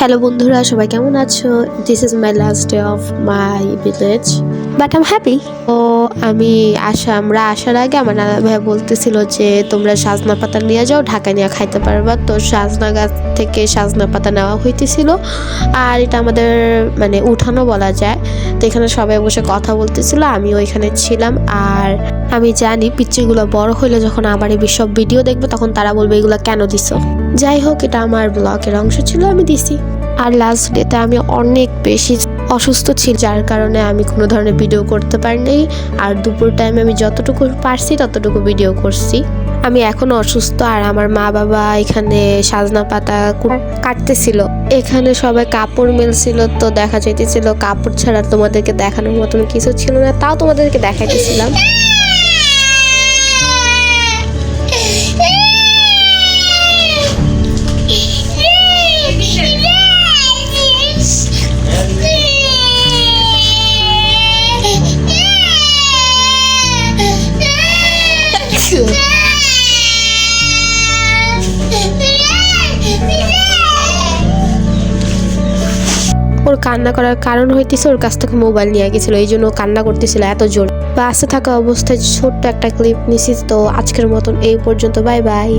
Hello বন্ধুরা, সবাই কেমন আছো? This is my last day of my village, but I am happy. তো আমরা আসার আগে আমার নানা ভাই বলতেছিল যে তোমরা সাজনা পাতা নিয়ে যাও, ঢাকায় নিয়ে খাইতে পারবা। তো সাজনা গাছ থেকে সাজনা পাতা নেওয়া হইতেছিল, আর এটা আমাদের মানে উঠানো বলা যায়। তো এখানে সবাই বসে কথা বলতেছিল, আমিও এখানে ছিলাম। আর আমি জানি পিচ্চিগুলো বড় হইলে যখন আমার এই সব ভিডিও দেখবে তখন তারা বলবে এগুলো কেন দিছো। যাই হোক, এটা আমার ব্লগের অংশ ছিল, আমি দিছি। আর লাস্ট ডেতে আমি অনেক বেশি অসুস্থ ছিল, যার কারণে আমি কোনো ধরনের ভিডিও করতে পারিনি। আর দুপুর টাইমে আমি যতটুকু পারছি ততটুকু ভিডিও করছি। আমি এখনো অসুস্থ। আর আমার মা বাবা এখানে সাজনা পাতা কাটতেছিল। এখানে সবাই কাপড় মেলছিল, তো দেখা যাইতেছিল কাপড় ছাড়া তোমাদেরকে দেখানোর মতন কিছু ছিল না, তাও তোমাদেরকে দেখাইতেছিলাম। ওর কান্না করার কারণ হইতেছে ওর কাছ থেকে মোবাইল নিয়ে গেছিল, এই জন্য কান্না করতেছিল এত জোর। বাসে থাকা অবস্থায় ছোট্ট একটা ক্লিপ নিছি। তো আজকের মতন এই পর্যন্ত, বাই বাই।